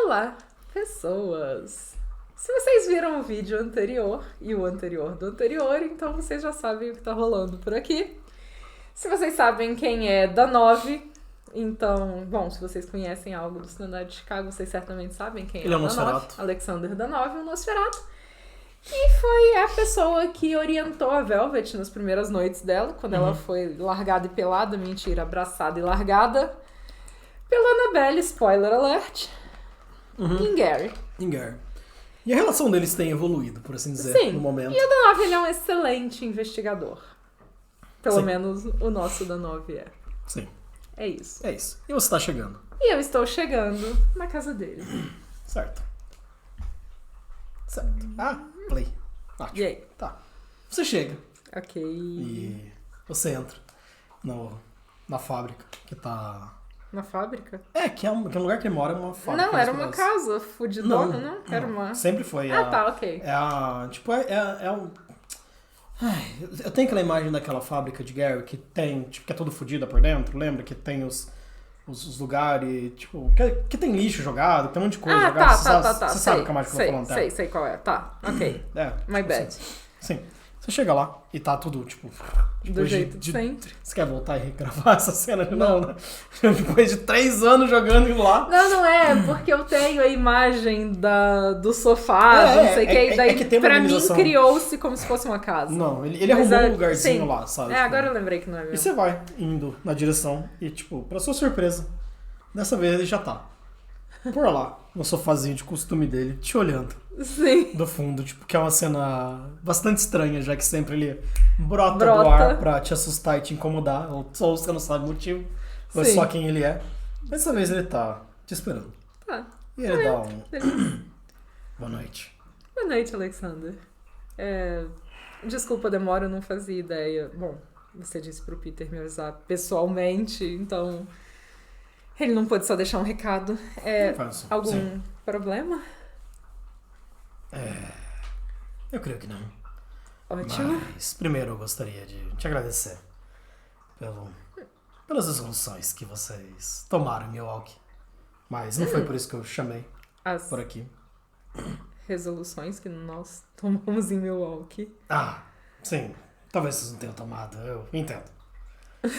Olá, pessoas! Se vocês viram o vídeo anterior e o anterior do anterior, então vocês já sabem o que tá rolando por aqui. Se vocês sabem quem é Danov, então, bom, se vocês conhecem algo do Cidadão de Chicago, vocês certamente sabem quem é Ele é o Danov. Nosferatu. Alexander Danov, o Nosferatu. Que foi a pessoa que orientou a Velvet nas primeiras noites dela, quando ela foi largada e pelada, mentira, abraçada e largada, pela Annabelle, spoiler alert, em Gary. Inger. E a relação deles tem evoluído, por assim dizer, Sim, no momento. e o Danov, ele é um excelente investigador. Pelo Sim. menos o nosso Danov é. Sim, É isso. é isso. E você tá chegando. E eu estou chegando na casa dele. Certo. Certo. Ah, play. Ótimo. E aí? Tá. Você chega Ok. e você entra na fábrica, que tá... Na fábrica? que é um lugar que ele mora, é uma fábrica. Não, era uma maravilhosa. casa fudidona, não? Era uma... Sempre foi. Ah, tá, ok. É a... Tipo, é um... Ai, eu tenho aquela imagem daquela fábrica de Gary que tem, tipo, que é todo fodida por dentro, lembra? Que tem os lugares, tipo, que tem lixo jogado, tem um monte de coisa Ah, jogada. tá. Você sabe que a imagem que eu tô falando, Sei qual é. Tá, ok. My tipo bad. assim. Sim. Você chega lá e tá tudo, tipo... Do depois jeito de sempre. Você quer voltar e regravar essa cena de novo, né? Depois de 3 anos jogando lá. Não é, porque eu tenho a imagem do sofá, não sei o que, e daí que tem uma pra mim organização. criou-se como se fosse uma casa. Não, ele Mas arrumou um lugarzinho sim. lá, sabe? É, Tipo, agora eu lembrei que não é E mesmo. você vai indo na direção e, tipo, pra sua surpresa, dessa vez ele já tá por lá, no sofazinho de costume dele, te olhando Sim. do fundo, tipo, que é uma cena bastante estranha, já que sempre ele brota do Brota. ar pra te assustar e te incomodar, ou você não sabe o motivo, ou é Sim. só quem ele é. Dessa vez ele tá te esperando. Tá. E ele dá um Beleza. boa noite. Boa noite, Alexander. Desculpa a demora, eu não fazia ideia. Bom, você disse pro Peter me avisar pessoalmente, então ele não pôde só deixar um recado. Faz, Algum sim. problema? Eu creio que não. Ótimo. Mas primeiro eu gostaria de te agradecer pelas resoluções que vocês tomaram em Milwaukee. Mas não foi por isso que eu chamei As por aqui. resoluções que nós tomamos em Milwaukee. Ah, sim. Talvez vocês não tenham tomado, eu entendo.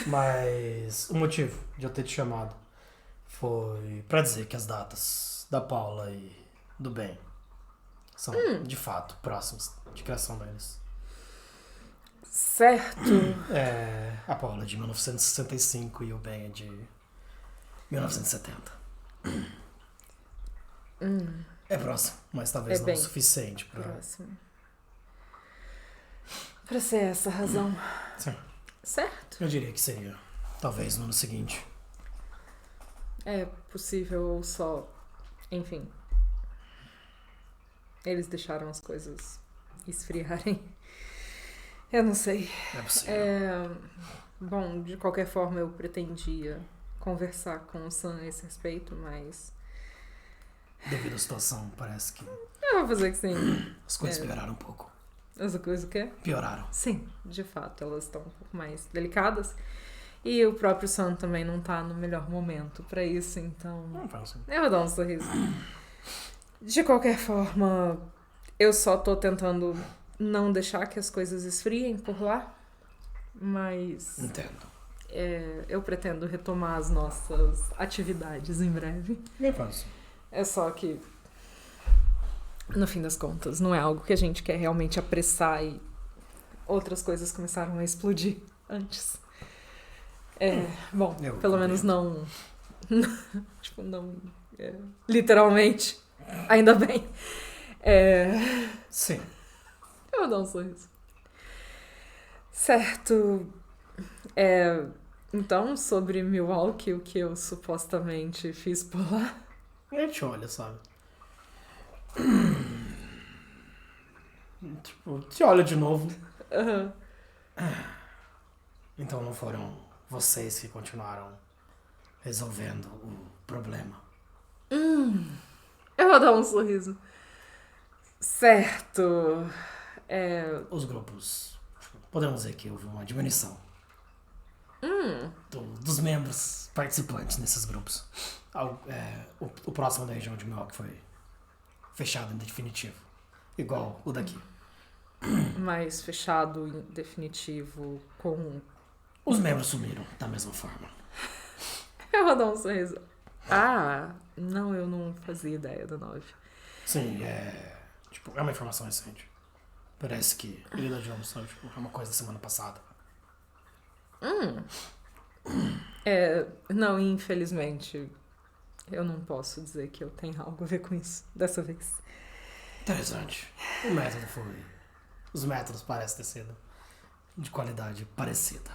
Mas o motivo de eu ter te chamado foi pra dizer que as datas da Paula e do Ben são, de fato, próximas de criação deles. Certo. A Paula é de 1965 e o Ben é de 1970. É próximo, mas talvez É não bem o suficiente pra... Próximo. Pra ser essa a razão. Sim, Certo. eu diria que seria talvez no ano seguinte. É possível ou só... Enfim. Eles deixaram as coisas esfriarem. Eu não sei. É possível. Bom, de qualquer forma eu pretendia conversar com o Sam a esse respeito, mas... Devido à situação, parece que Eu vou fazer que sim. as coisas pioraram um pouco. Essa coisa que é? Pioraram. Sim, de fato, elas estão um pouco mais delicadas. E o próprio Sam também não tá no melhor momento pra isso, então... Não faz assim. Eu vou dar um sorriso. De qualquer forma, eu só tô tentando não deixar que as coisas esfriem por lá, mas Entendo. eu pretendo retomar as nossas atividades em breve. Nem faz assim. É só que, no fim das contas, não é algo que a gente quer realmente apressar e outras coisas começaram a explodir antes. Bom, Eu pelo menos compreendo. não... tipo, não... literalmente. Ainda bem. Sim. Eu vou dar um sorriso. Certo. Então, sobre Milwaukee, o que eu supostamente fiz por lá... A gente olha, sabe? Tipo, te olha de novo. Aham. Então não foram vocês que continuaram resolvendo o problema. Eu vou dar um sorriso. Certo. Os grupos, podemos dizer que houve uma diminuição dos membros participantes nesses grupos. O próximo da região de Milwaukee foi fechado em definitivo. Igual o daqui. Mas fechado em definitivo com... Os membros sumiram da mesma forma. Eu vou dar um sorriso. Ah, não, eu não fazia ideia da 9. Sim, é uma informação recente. Parece que Ilha Jones é uma coisa da semana passada. Não, infelizmente, eu não posso dizer que eu tenho algo a ver com isso dessa vez. Interessante. Os métodos parecem ter sido de qualidade parecida.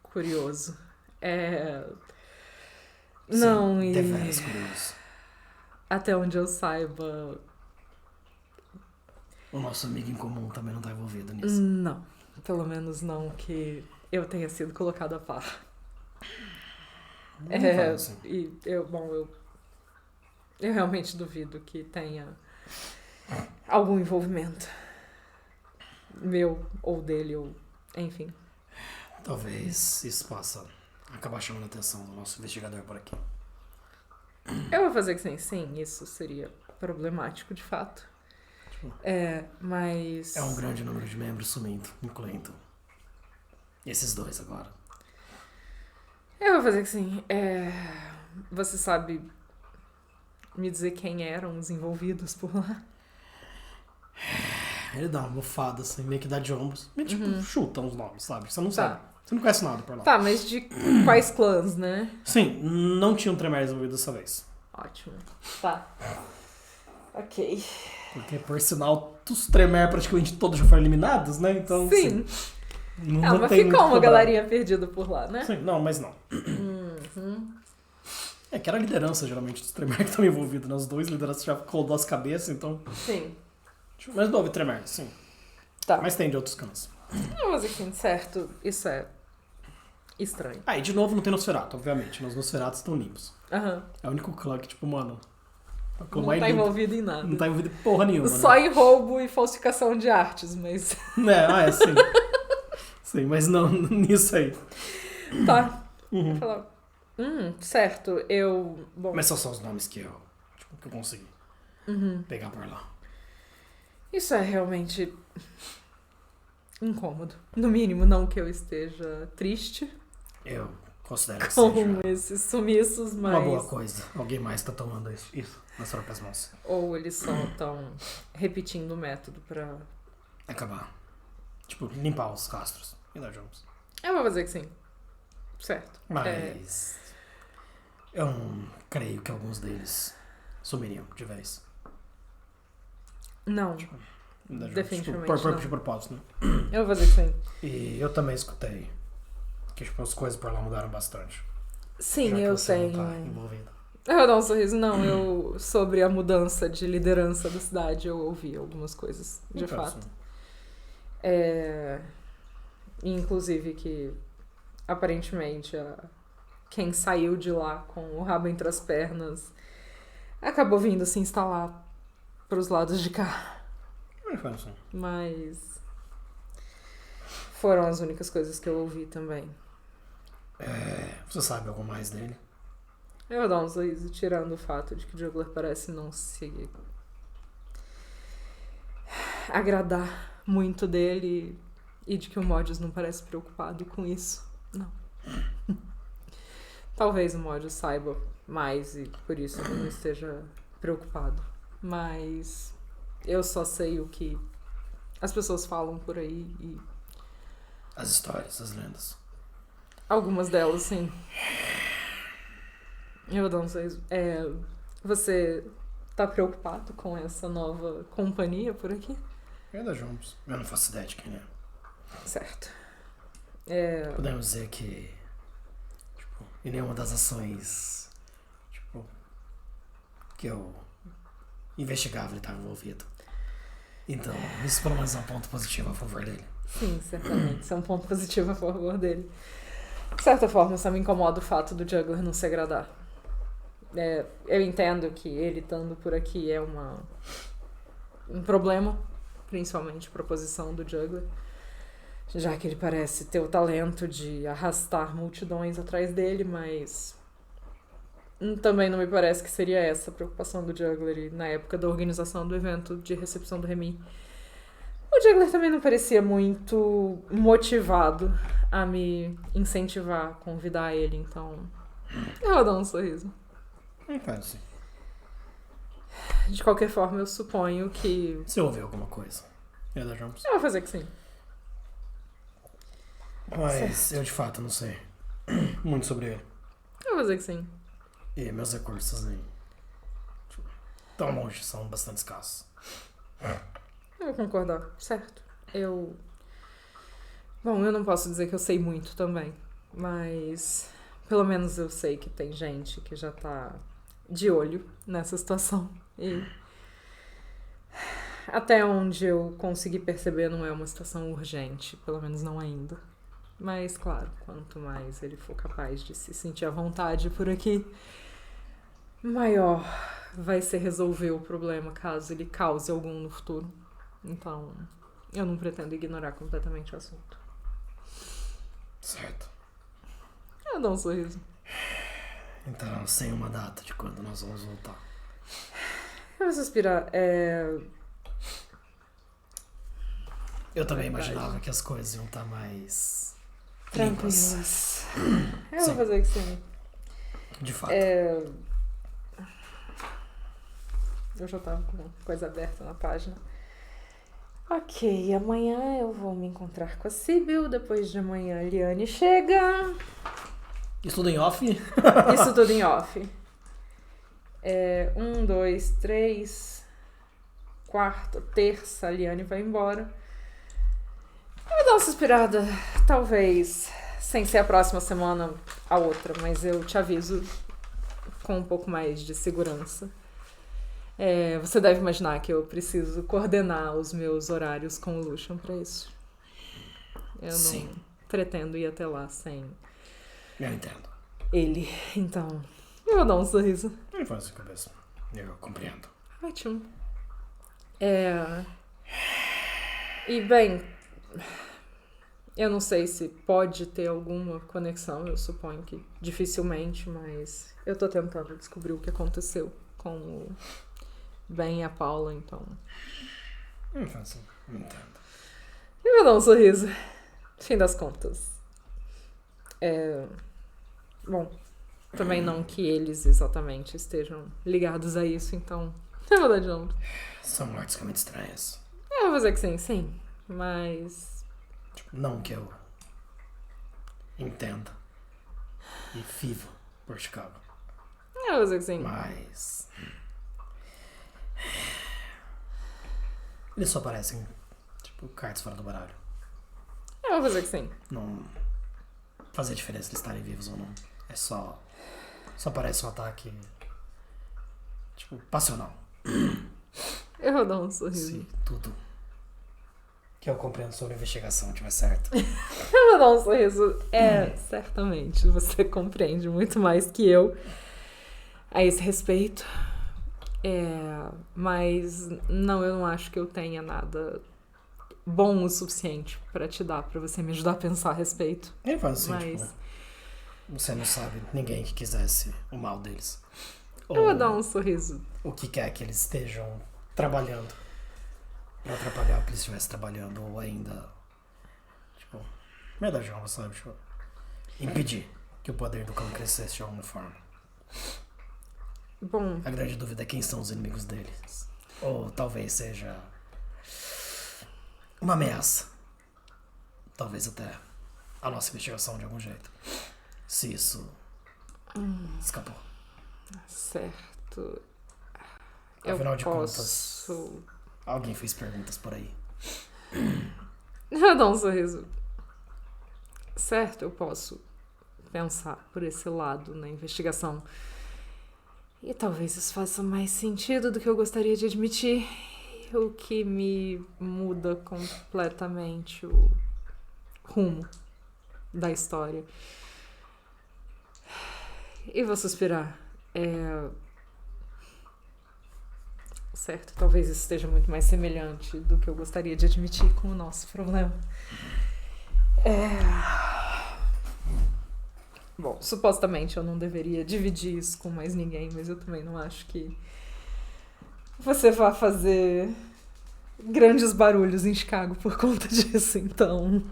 Curioso. Sim, Não, e deveras curioso. até onde eu saiba, O nosso amigo em comum também não está envolvido nisso. não. Pelo menos não que eu tenha sido colocado a par. Não fala assim. E eu realmente duvido que tenha algum envolvimento meu ou dele, ou enfim. Talvez isso possa acabar chamando a atenção do nosso investigador por aqui. Eu vou fazer que sim, isso seria problemático de fato. Mas... É um grande número de membros sumindo, incluindo esses dois agora. Eu vou fazer que sim. Você sabe me dizer quem eram os envolvidos por lá? Ele dá uma bufada assim, meio que dá de ombros. Meio chuta uns nomes, sabe? Você não sabe. Tá. Você não conhece nada por lá. Tá, mas de quais clãs, né? Sim, não tinha um Tremere envolvido dessa vez. Ótimo. Tá. Ok. Porque, por sinal, os Tremere praticamente todos já foram eliminados, né? Então, Sim. não Mas tem muito ficou uma cobrar. galerinha perdida por lá, né? Sim, não, mas não. É que era a liderança, geralmente, dos Tremere que estão envolvidos, né? Os dois lideranças já rodou as cabeças, então... Sim. Mas não houve Tremere, sim. Tá. Mas tem de outros clãs. Mas aqui, certo, isso é estranho. E de novo não tem Nosferatu, obviamente. Os Nosferatus estão limpos. Aham. É o único clã que, tipo, mano... é o clã Não mais tá limpo. envolvido em nada. Não tá envolvido em porra nenhuma, Só né? em roubo e falsificação de artes, mas... Sim. Sim, mas não nisso aí. Tá. Uhum. Eu falar. Certo, Bom, Mas são só os nomes que eu consegui pegar por lá. isso é realmente incômodo. No mínimo, não que eu esteja triste Eu considero que com seja esses sumiços, mas... uma boa coisa. Alguém mais tá tomando isso nas próprias mãos. Ou eles só estão repetindo o método pra... Acabar. Tipo, limpar os castros. E nós vamos. Eu vou fazer que sim. Certo. Mas... eu não creio que alguns deles sumiriam de vez. Não, definitivamente não. De propósito, né? Eu vou fazer que sim. E eu também escutei que tipo, as coisas por lá mudaram bastante. Sim, já que eu você tenho... não tá envolvido. Eu vou dar um sorriso. Não, sobre a mudança de liderança da cidade, eu ouvi algumas coisas, de fato. Inclusive que, aparentemente, quem saiu de lá com o rabo entre as pernas acabou vindo se instalar pros lados de cá. Mas foram as únicas coisas que eu ouvi também. Você sabe algo mais dele? Eu vou dar um sorriso, tirando o fato de que o Juggler parece não se agradar muito dele e de que o Modius não parece preocupado com isso. Não. Talvez o Modius saiba mais e por isso ele não esteja preocupado. Mas eu só sei o que as pessoas falam por aí e... as histórias, as lendas. algumas delas, sim. Eu vou dar um sorriso. Você tá preocupado com essa nova companhia por aqui? Ainda juntos. Eu não faço ideia de quem é. Certo. Podemos dizer que, tipo, em nenhuma das ações, tipo, que eu investigava ele estava envolvido. Então, isso pelo menos é um ponto positivo a favor dele. Sim, certamente. Isso é um ponto positivo a favor dele. De certa forma, só me incomoda o fato do Juggler não se agradar. Eu entendo que ele estando por aqui é um problema, principalmente para a posição do Juggler. já que ele parece ter o talento de arrastar multidões atrás dele, mas também não me parece que seria essa a preocupação do Juggler e na época da organização do evento de recepção do Remy. O Juggler também não parecia muito motivado a me incentivar, a convidar ele, então eu vou dar um sorriso. Faz sim. De qualquer forma, eu suponho que... Se houver alguma coisa, eu deixamos. Eu vou fazer que sim. Mas eu de fato não sei muito sobre ele. Eu vou fazer que sim. E meus recursos nem tão longe, são bastante escassos. Eu vou concordar, certo. Bom, eu não posso dizer que eu sei muito também, mas pelo menos eu sei que tem gente que já tá de olho nessa situação. E até onde eu consegui perceber, não é uma situação urgente, pelo menos não ainda. Mas, claro, quanto mais ele for capaz de se sentir à vontade por aqui, maior vai ser resolver o problema caso ele cause algum no futuro. Então, eu não pretendo ignorar completamente o assunto. Certo. Eu dou um sorriso. Então, sem uma data de quando nós vamos voltar. Eu vou suspirar. Eu também imaginava que as coisas iam estar mais tranquilas. Eu Sim. vou fazer que sim. De fato. Eu já tava com coisa aberta na página. Ok, amanhã eu vou me encontrar com a Sibyl. Depois de amanhã a Liane chega. Isso tudo em off? Isso tudo em off. 1, 2, 3. Quarta, terça, a Liane vai embora. Eu vou dar uma suspirada. Talvez, sem ser a próxima semana, a outra. Mas eu te aviso com um pouco mais de segurança. Você deve imaginar que eu preciso coordenar os meus horários com o Lucian pra isso. Eu Sim. não pretendo ir até lá sem Eu entendo. ele. Então, eu vou dar um sorriso. Não faz a cabeça. Eu compreendo. Ótimo. E, bem, eu não sei se pode ter alguma conexão, eu suponho que dificilmente, mas eu tô tentando descobrir o que aconteceu com o Ben e a Paula, então... Não faz, não entendo. Eu vou dar um sorriso. Fim das contas. Bom, também não que eles exatamente estejam ligados a isso, então eu vou dar de novo. São mortes muito estranhas. Eu vou fazer que sim, mas... Não que eu entenda e viva por Chicago. Eu vou fazer que sim. Mas... eles só parecem, tipo, cartas fora do baralho. Eu vou fazer que sim. Não fazia diferença eles estarem vivos ou não. É só parece um ataque, tipo, passional. Eu vou dar um sorriso. Se tudo que eu compreendo sobre a investigação tiver certo. Eu vou dar um sorriso. Certamente, você compreende muito mais que eu a esse respeito. Mas não, eu não acho que eu tenha nada bom o suficiente pra te dar, pra você me ajudar a pensar a respeito. Ele faz assim, Mas tipo, você não sabe ninguém que quisesse o mal deles. eu vou dar um sorriso. O que quer que eles estejam trabalhando pra atrapalhar o que eles estivessem trabalhando, ou ainda, tipo, meio da jovem, sabe? Tipo, impedir que o poder do cão crescesse de alguma forma. Bom, A grande dúvida é quem são os inimigos deles. Ou talvez seja uma ameaça. Talvez até a nossa investigação de algum jeito. Se isso escapou. certo. Afinal de posso... contas, alguém fez perguntas por aí. Eu vou dar um sorriso. Certo, eu posso pensar por esse lado na investigação. E talvez isso faça mais sentido do que eu gostaria de admitir. O que me muda completamente o rumo da história. E vou suspirar. Certo, talvez isso esteja muito mais semelhante do que eu gostaria de admitir com o nosso problema. Bom, supostamente eu não deveria dividir isso com mais ninguém, mas eu também não acho que você vá fazer grandes barulhos em Chicago por conta disso, então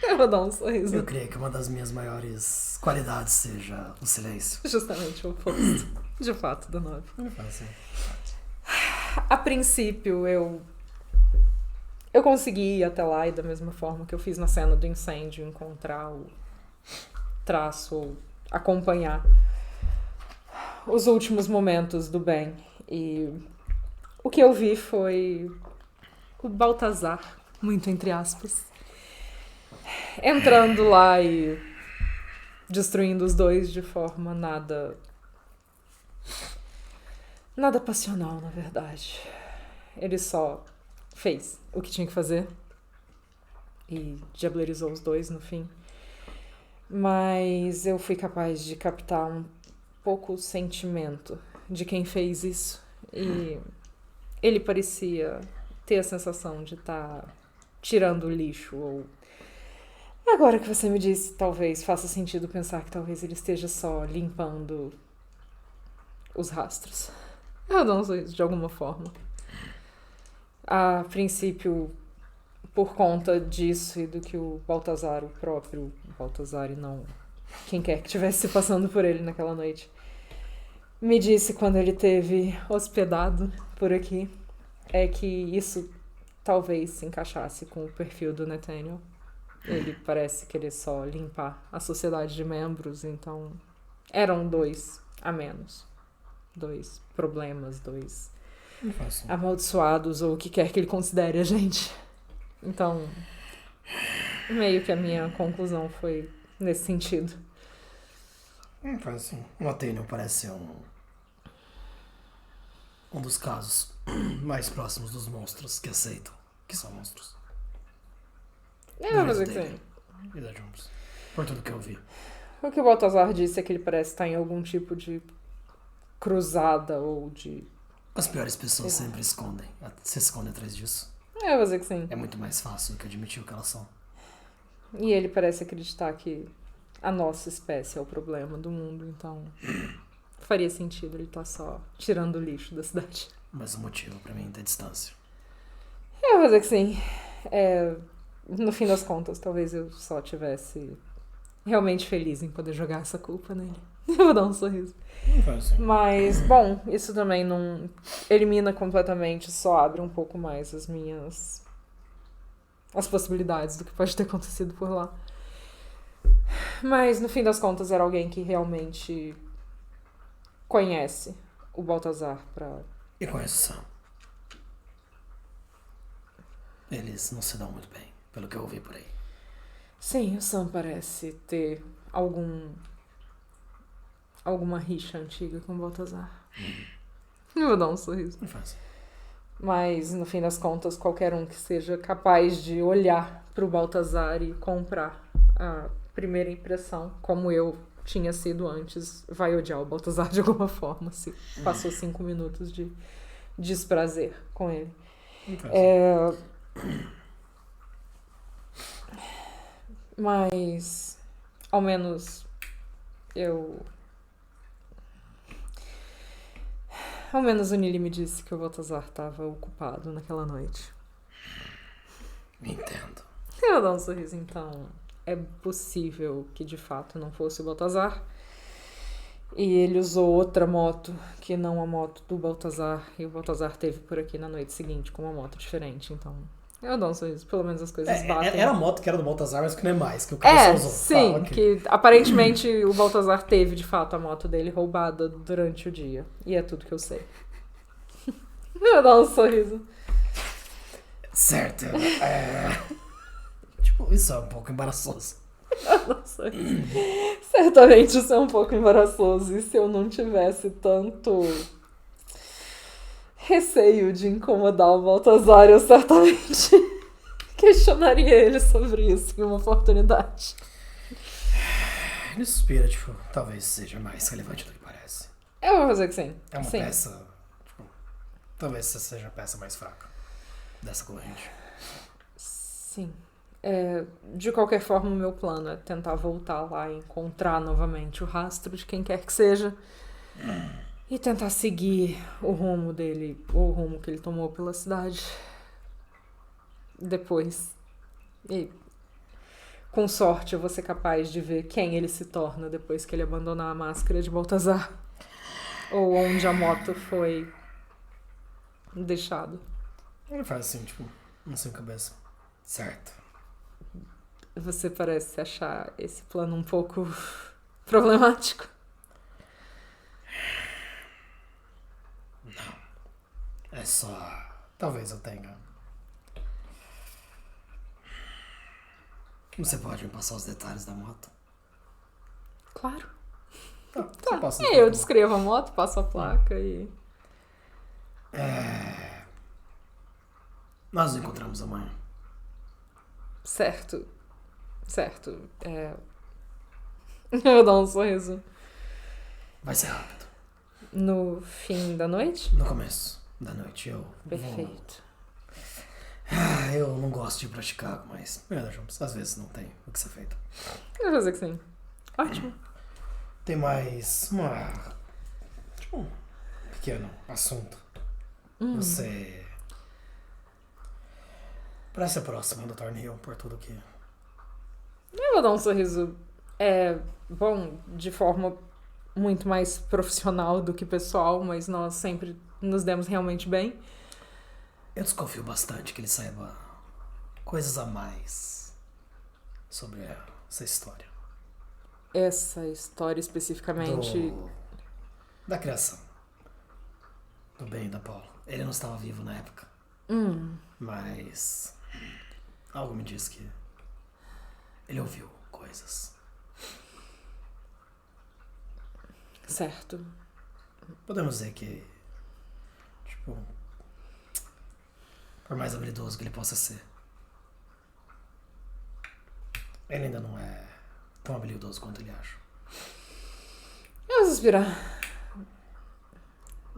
eu vou dar um sorriso. Eu creio que uma das minhas maiores qualidades seja o silêncio. Justamente o oposto, de fato, da 9. Não faz assim. A princípio, eu consegui ir até lá e da mesma forma que eu fiz na cena do incêndio, encontrar o traço ou acompanhar os últimos momentos do Ben. E o que eu vi foi o Baltazar, muito entre aspas, entrando lá e destruindo os dois de forma nada passional, na verdade. Ele só fez o que tinha que fazer e diablerizou os dois no fim. Mas eu fui capaz de captar um pouco o sentimento de quem fez isso. E ele parecia ter a sensação de estar tirando o lixo. Ou agora que você me disse, talvez faça sentido pensar que talvez ele esteja só limpando os rastros. Eu não sei de alguma forma. A princípio, por conta disso e do que o Baltazar, o próprio Baltazar e não quem quer que estivesse se passando por ele naquela noite, me disse quando ele teve hospedado por aqui, é que isso talvez se encaixasse com o perfil do Nathaniel. Ele parece querer só limpar a sociedade de membros, então eram 2 a menos. 2 problemas, 2 amaldiçoados, ou o que quer que ele considere a gente. Então, meio que a minha conclusão foi nesse sentido. Faz assim. O Nathaniel parece ser um dos casos mais próximos dos monstros que aceitam que são monstros. Eu vou dizer que sim. E da Jones. Por tudo que eu vi. O que o Baltazar disse é que ele parece estar em algum tipo de cruzada ou de... As piores pessoas sempre se escondem atrás disso. Eu vou dizer que sim. É muito mais fácil do que admitir o que elas são. E ele parece acreditar que a nossa espécie é o problema do mundo, então faria sentido ele estar só tirando o lixo da cidade. Mas o motivo pra mim é ter distância. Eu vou dizer que sim. No fim das contas, talvez eu só tivesse realmente feliz em poder jogar essa culpa nele. Eu vou dar um sorriso. Mas, bom, isso também não elimina completamente, só abre um pouco mais as possibilidades do que pode ter acontecido por lá. Mas, no fim das contas, era alguém que realmente conhece o Baltazar pra... E conhece o Sam. Eles não se dão muito bem, pelo que eu ouvi por aí. Sim, o Sam parece ter alguma rixa antiga com o Baltazar. Eu vou dar um sorriso. Não faz. Mas, no fim das contas, qualquer um que seja capaz de olhar pro Baltazar e comprar a primeira impressão, como eu tinha sido antes, vai odiar o Baltazar de alguma forma, se passou 5 minutos de desprazer com ele. Mas, ao menos, Ao menos o Nili me disse que o Baltazar estava ocupado naquela noite. Entendo. Eu vou dar um sorriso, então. É possível que de fato não fosse o Baltazar. E ele usou outra moto que não a moto do Baltazar. E o Baltazar teve por aqui na noite seguinte com uma moto diferente, então... Eu dou um sorriso, pelo menos as coisas batem. Era a moto que era do Baltazar, mas que não é mais, que o cara só usou. Sim, okay. Que aparentemente o Baltazar teve de fato a moto dele roubada durante o dia. E é tudo que eu sei. Eu dou um sorriso. Certo. Tipo, isso é um pouco embaraçoso. Eu dou um sorriso. Certamente isso é um pouco embaraçoso. E se eu não tivesse tanto receio de incomodar o Baltazar, eu certamente questionaria ele sobre isso em uma oportunidade. Ele suspira, tipo, talvez seja mais relevante do que parece. Eu vou fazer que sim. É uma sim. peça, tipo, talvez essa seja a peça mais fraca dessa corrente. Sim. De qualquer forma, o meu plano é tentar voltar lá e encontrar novamente o rastro de quem quer que seja e tentar seguir o rumo dele, o rumo que ele tomou pela cidade depois. E com sorte eu vou ser capaz de ver quem ele se torna depois que ele abandonar a máscara de Baltazar ou onde a moto foi deixada. Ele faz assim, tipo, na sua cabeça. Certo. Você parece achar esse plano um pouco problemático. É só... Talvez eu tenha... Você pode me passar os detalhes da moto? Claro. Tá, você passa os Eu detalhes. descrevo a moto, passo a placa e... Nós nos encontramos amanhã. Certo. Eu dou um sorriso. Vai ser rápido. No fim da noite? No começo da noite eu Perfeito. Eu não gosto de ir pra Chicago, mas às vezes não tem o que ser feito. Eu vou fazer que sim. Ótimo. Tem mais tipo, um pequeno assunto. Você parece próxima do Thornhill por tudo que... Eu vou dar um sorriso. Bom, de forma muito mais profissional do que pessoal, mas nós sempre nos demos realmente bem. Eu desconfio bastante que ele saiba coisas a mais sobre essa história. Essa história especificamente. Da criação. Do Ben e da Paula. Ele não estava vivo na época. Mas algo me diz que ele ouviu coisas. Certo. Podemos dizer que, tipo, por mais habilidoso que ele possa ser, ele ainda não é tão habilidoso quanto ele acha. Eu vou suspirar.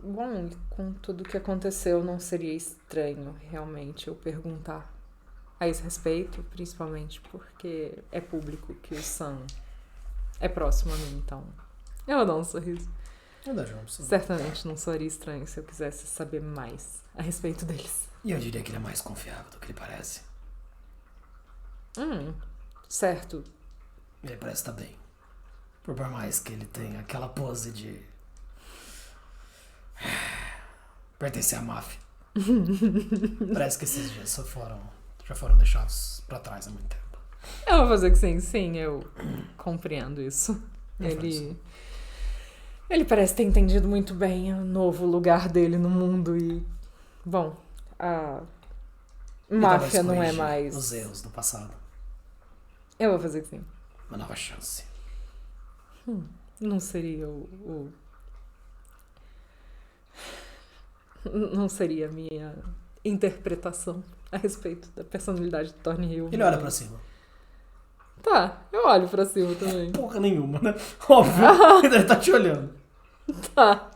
Bom, com tudo que aconteceu, não seria estranho realmente eu perguntar a esse respeito, principalmente porque é público que o Sam é próximo a mim, então eu vou dar um sorriso. Verdade, não precisa. Certamente não seria estranho se eu quisesse saber mais a respeito deles. E eu diria que ele é mais confiável do que ele parece. Certo. Ele parece estar bem. Por mais que ele tenha aquela pose de pertencer à máfia. Parece que esses dias já foram deixados pra trás há muito tempo. Eu vou fazer que sim, eu compreendo isso. Ele parece ter entendido muito bem o novo lugar dele no mundo e, bom, a máfia não é mais... os erros do passado. Eu vou fazer que sim. Uma nova chance. Não seria Não seria a minha interpretação a respeito da personalidade do Thornhill. Ele olha pra cima. Tá, eu olho pra cima também. Porra nenhuma, né? Óbvio. Ele tá te olhando. Tá.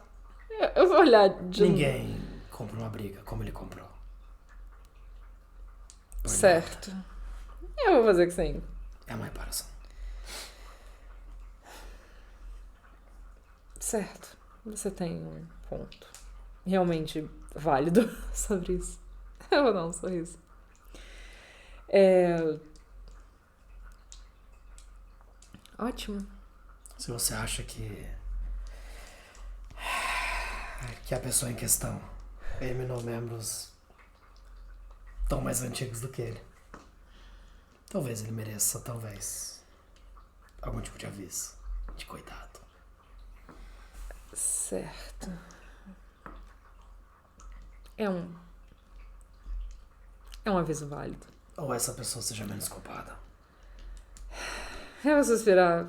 Eu vou olhar de Ninguém compra uma briga como ele comprou. Certo. Eu vou fazer que sim. É uma reparação. Certo. Você tem um ponto realmente válido sobre isso. Eu vou dar um sorriso. Ótimo. Se você acha que a pessoa em questão eliminou membros tão mais antigos do que ele, talvez ele mereça, algum tipo de aviso, de cuidado. Certo. É um aviso válido. Ou essa pessoa seja menos culpada. Eu vou suspirar.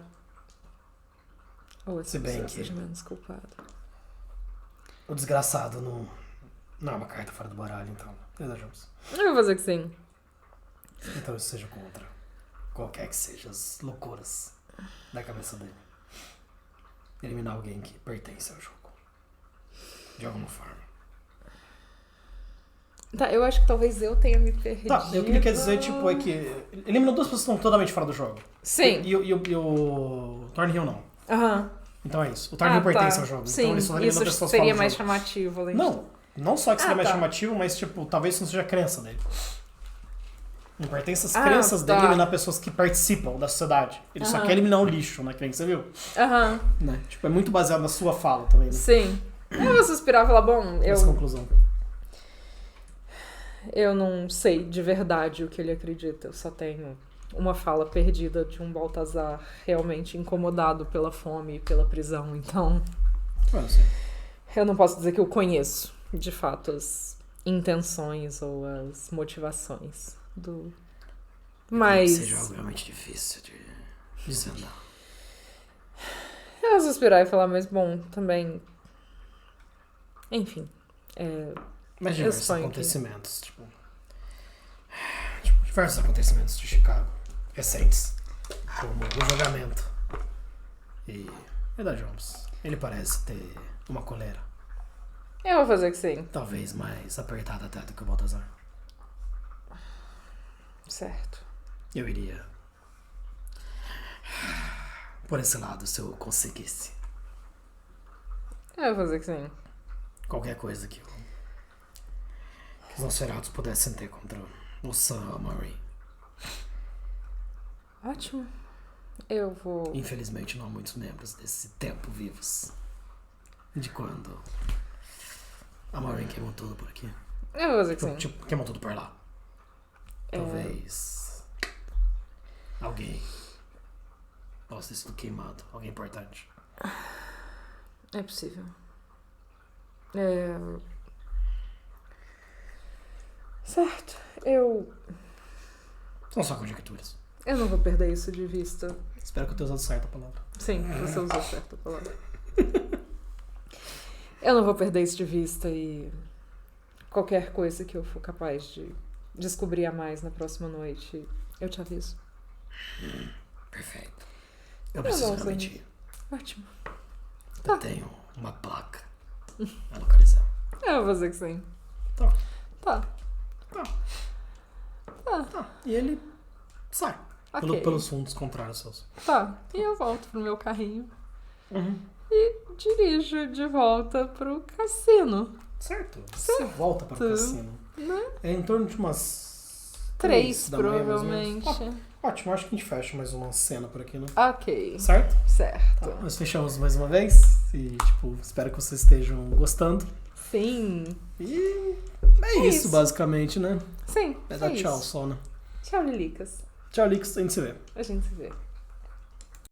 Ou essa Se bem pessoa que- seja menos culpada. O desgraçado não é uma carta fora do baralho, então. Desejamos. Eu vou fazer que sim. Então isso seja contra qualquer que seja as loucuras da cabeça dele. Eliminar alguém que pertence ao jogo. De alguma forma. Tá, eu acho que talvez eu tenha me perdido. Tá, o que ele quer dizer, tipo, é que eliminou duas pessoas que estão totalmente fora do jogo. Sim. E o Thornhill não. Aham. Então é isso. O Thornhill pertence ao jogo. Sim, então ele só eliminou isso pessoas seria fora do mais jogo. chamativo, além Não só que seria mais tá. chamativo, mas, tipo, talvez isso não seja a crença dele. Não pertence às Ah, crenças tá. dele eliminar pessoas que participam da sociedade. Ele só quer eliminar o lixo, né? Que nem você viu. Aham. Né? Tipo, é muito baseado na sua fala também, né? Sim. Eu vou suspirar e falar, bom, Essa conclusão. eu não sei de verdade o que ele acredita. Eu só tenho uma fala perdida de um Baltazar realmente incomodado pela fome e pela prisão. Então, Sim. eu não posso dizer que eu conheço, de fato, as intenções ou as motivações do... Mas... Seja algo realmente difícil de dizer não. Eu vou suspirar e falar, mas bom, também... Enfim. Mas Eu diversos suponho acontecimentos, tipo, diversos acontecimentos de Chicago recentes, como o julgamento. E verdade, Holmes, ele parece ter uma coleira, Eu vou fazer que sim. talvez mais apertada até do que o Baltazar. Certo. Eu iria por esse lado se eu conseguisse. Eu vou fazer que sim. Qualquer coisa que os Nosferatus pudessem ter contra o Sam Murray. Ótimo. Eu vou... Infelizmente não há muitos membros desse tempo vivos. De quando a Maureen queimou tudo por aqui. Eu vou fazer que sim. Tipo, queimou tudo por lá. Talvez alguém possa ter sido queimado. Alguém importante. É possível. Certo. São só conjecturas. Eu não vou perder isso de vista. Espero que eu tenha usado certa palavra. Sim, você usou certo a palavra. Eu não vou perder isso de vista e qualquer coisa que eu for capaz de descobrir a mais na próxima noite, eu te aviso. Perfeito. Eu preciso não, realmente ir. Ótimo. Eu tenho uma placa a localizar. Eu vou fazer que sim. Tá. Tá. E ele sai. Ok. Pelos fundos contrários seus. Tá. E eu volto pro meu carrinho. E dirijo de volta pro cassino. Certo. Você volta para o cassino. Né? É em torno de umas 3, da manhã, mais ou menos. provavelmente. Ótimo, acho que a gente fecha mais uma cena por aqui, né? Ok. Certo? Certo. Tá, nós fechamos mais uma vez e, tipo, espero que vocês estejam gostando. Sim. E é isso, basicamente, né? Sim. Vai dar tchau isso. só, né? Tchau, Lilicas. Tchau, Lix, a gente se vê. A gente se vê.